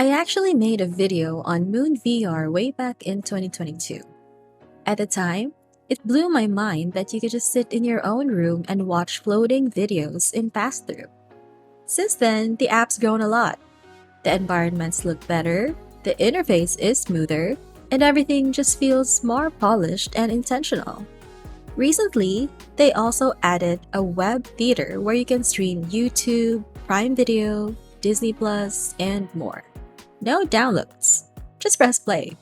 I actually made a video on Moon VR way back in 2022. At the time, it blew my mind that you could just sit in your own room and watch floating videos in Passthrough. Since then, the app's grown a lot. The environments look better, the interface is smoother, and everything just feels more polished and intentional. Recently, they also added a web theater where you can stream YouTube, Prime Video, Disney Plus, and more. No downloads. Just press play.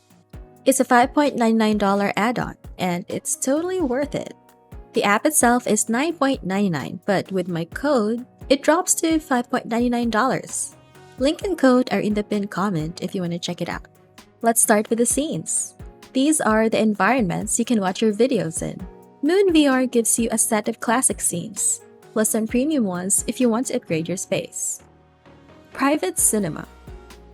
It's a $5.99 add-on, and it's totally worth it. The app itself is $9.99, but with my code, it drops to $5.99. Link and code are in the pinned comment if you want to check it out. Let's start with the scenes. These are the environments you can watch your videos in. Moon VR gives you a set of classic scenes, plus some premium ones if you want to upgrade your space. Private cinema.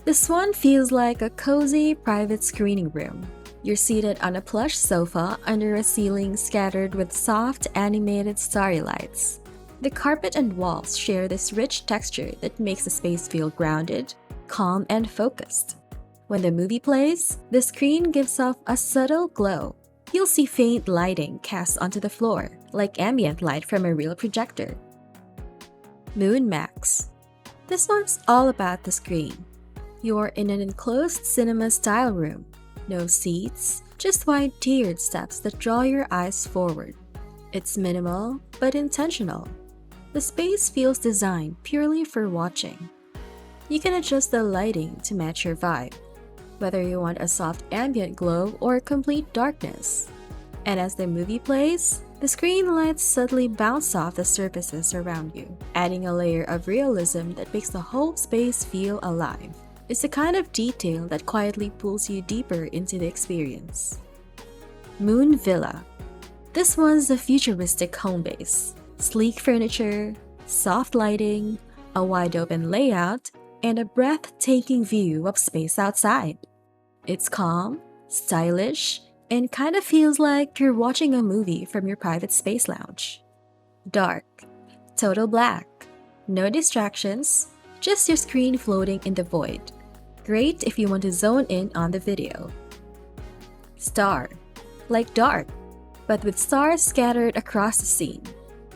This one feels like a cozy private screening room. You're seated on a plush sofa under a ceiling scattered with soft animated starry lights. The carpet and walls share this rich texture that makes the space feel grounded, calm, and focused. When the movie plays, the screen gives off a subtle glow. You'll see faint lighting cast onto the floor, like ambient light from a real projector. Moon Max. This one's all about the screen. You're in an enclosed cinema-style room. No seats, just wide tiered steps that draw your eyes forward. It's minimal, but intentional. The space feels designed purely for watching. You can adjust the lighting to match your vibe, whether you want a soft ambient glow or complete darkness. And as the movie plays, the screen lights subtly bounce off the surfaces around you, adding a layer of realism that makes the whole space feel alive. It's the kind of detail that quietly pulls you deeper into the experience. Moon Villa. This one's a futuristic home base. Sleek furniture, soft lighting, a wide open layout, and a breathtaking view of space outside. It's calm, stylish, and kind of feels like you're watching a movie from your private space lounge. Dark, total black, no distractions, just your screen floating in the void. Great if you want to zone in on the video. Star, like dark, but with stars scattered across the scene.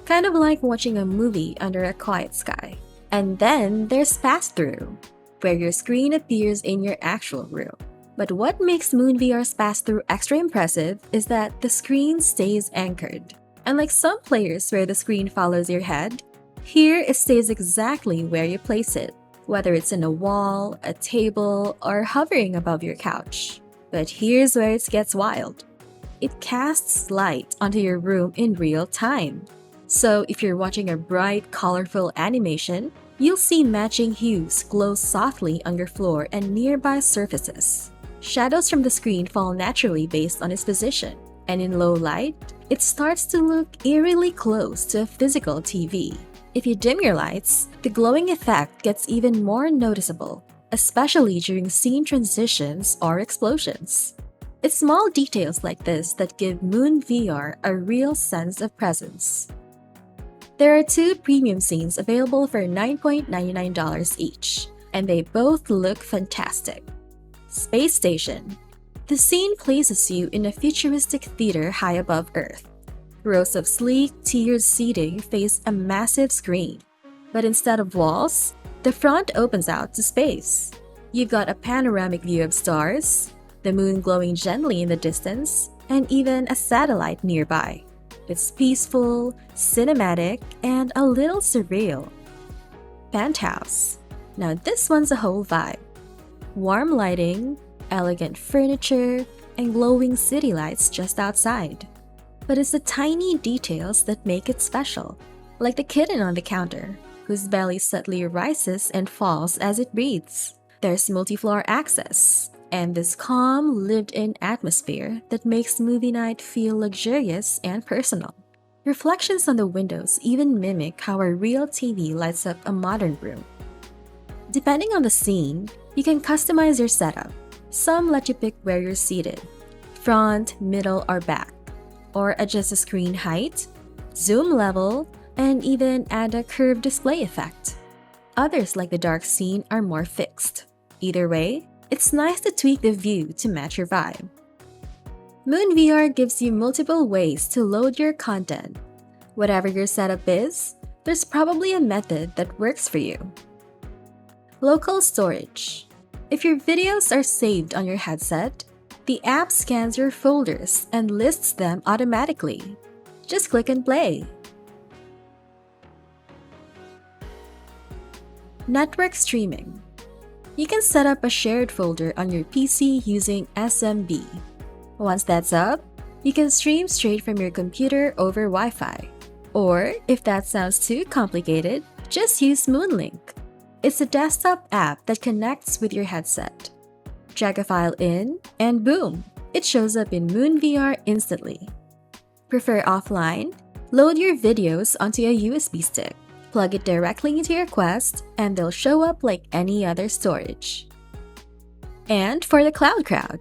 Kind of like watching a movie under a quiet sky. And then there's Passthrough, where your screen appears in your actual room. But what makes Moon VR's Passthrough extra impressive is that the screen stays anchored. Unlike some players where the screen follows your head, here it stays exactly where you place it, whether it's in a wall, a table, or hovering above your couch. But here's where it gets wild. It casts light onto your room in real time. So if you're watching a bright, colorful animation, you'll see matching hues glow softly on your floor and nearby surfaces. Shadows from the screen fall naturally based on its position, and in low light, it starts to look eerily close to a physical TV. If you dim your lights, the glowing effect gets even more noticeable, especially during scene transitions or explosions. It's small details like this that give Moon VR a real sense of presence. There are two premium scenes available for $9.99 each, and they both look fantastic. Space Station. The scene places you in a futuristic theater high above Earth. Rows of sleek, tiered seating face a massive screen. But instead of walls, the front opens out to space. You've got a panoramic view of stars, the moon glowing gently in the distance, and even a satellite nearby. It's peaceful, cinematic, and a little surreal. Penthouse. Now this one's a whole vibe. Warm lighting, elegant furniture, and glowing city lights just outside. But it's the tiny details that make it special, like the kitten on the counter, whose belly subtly rises and falls as it breathes. There's multi-floor access, and this calm, lived-in atmosphere that makes movie night feel luxurious and personal. Reflections on the windows even mimic how a real TV lights up a modern room. Depending on the scene, you can customize your setup. Some let you pick where you're seated, front, middle, or back, or adjust the screen height, zoom level, and even add a curved display effect. Others, like the dark scene, are more fixed. Either way, it's nice to tweak the view to match your vibe. Moon VR gives you multiple ways to load your content. Whatever your setup is, there's probably a method that works for you. Local storage. If your videos are saved on your headset, the app scans your folders and lists them automatically. Just click and play. Network streaming. You can set up a shared folder on your PC using SMB. Once that's up, you can stream straight from your computer over Wi-Fi. Or, if that sounds too complicated, just use Moonlink. It's a desktop app that connects with your headset. Drag a file in, and boom! It shows up in Moon VR instantly. Prefer offline? Load your videos onto a USB stick. Plug it directly into your Quest, and they'll show up like any other storage. And for the cloud crowd,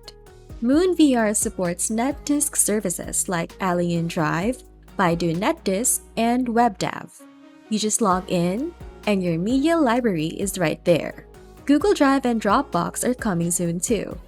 Moon VR supports NetDisk services like Alien Drive, Baidu NetDisk, and WebDAV. You just log in, and your media library is right there. Google Drive and Dropbox are coming soon too.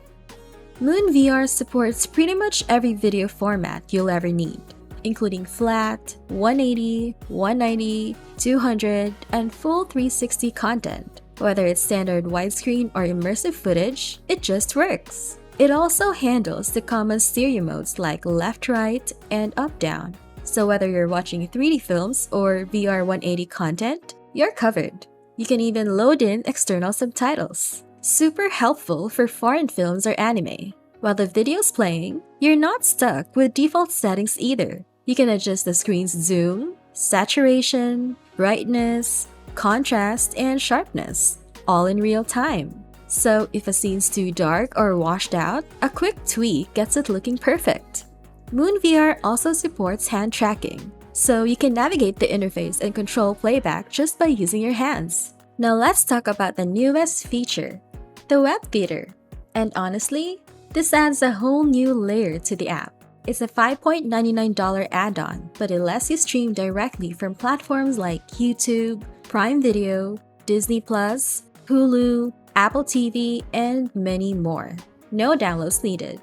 Moon VR supports pretty much every video format you'll ever need, including flat, 180, 190, 200, and full 360 content. Whether it's standard widescreen or immersive footage, it just works. It also handles the common stereo modes like left-right and up-down. So whether you're watching 3D films or VR 180 content, you're covered. You can even load in external subtitles. Super helpful for foreign films or anime. While the video's playing, you're not stuck with default settings either. You can adjust the screen's zoom, saturation, brightness, contrast, and sharpness, all in real time. So if a scene's too dark or washed out, a quick tweak gets it looking perfect. Moon VR also supports hand tracking, so you can navigate the interface and control playback just by using your hands. Now let's talk about the newest feature, the web theater. And honestly, this adds a whole new layer to the app. It's a $5.99 add-on, but it lets you stream directly from platforms like YouTube, Prime Video, Disney+, Hulu, Apple TV, and many more. No downloads needed.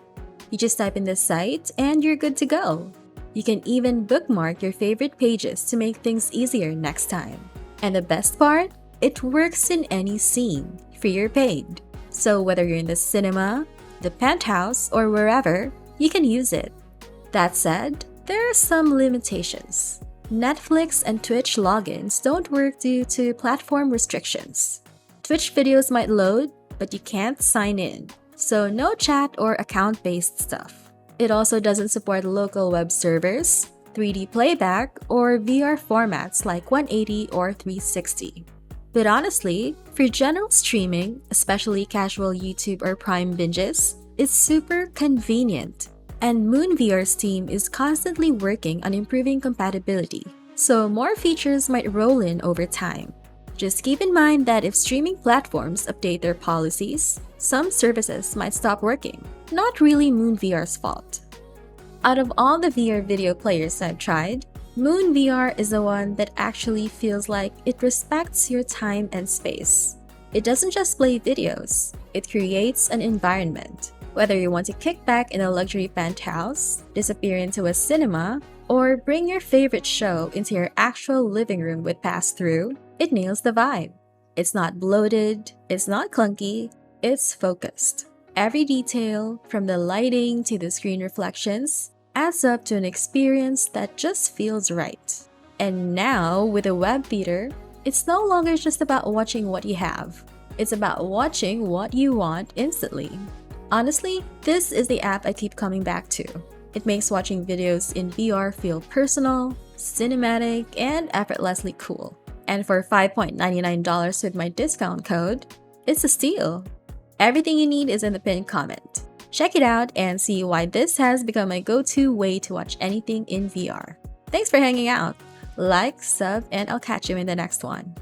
You just type in the site and you're good to go. You can even bookmark your favorite pages to make things easier next time. And the best part? It works in any scene, free or paid. So whether you're in the cinema, the penthouse, or wherever, you can use it. That said, there are some limitations. Netflix and Twitch logins don't work due to platform restrictions. Twitch videos might load, but you can't sign in, so no chat or account-based stuff. It also doesn't support local web servers, 3D playback, or VR formats like 180 or 360. But honestly, for general streaming, especially casual YouTube or Prime binges, it's super convenient. And Moon VR's team is constantly working on improving compatibility, so more features might roll in over time. Just keep in mind that if streaming platforms update their policies, some services might stop working. Not really Moon VR's fault. Out of all the VR video players I've tried, Moon VR is the one that actually feels like it respects your time and space. It doesn't just play videos, it creates an environment. Whether you want to kick back in a luxury penthouse, disappear into a cinema, or bring your favorite show into your actual living room with Passthrough, it nails the vibe. It's not bloated, it's not clunky, it's focused. Every detail, from the lighting to the screen reflections, adds up to an experience that just feels right. And now, with a web theater, it's no longer just about watching what you have. It's about watching what you want instantly. Honestly, this is the app I keep coming back to. It makes watching videos in VR feel personal, cinematic, and effortlessly cool. And for $5.99 with my discount code, it's a steal. Everything you need is in the pinned comment. Check it out and see why this has become my go-to way to watch anything in VR. Thanks for hanging out. Like, sub, and I'll catch you in the next one.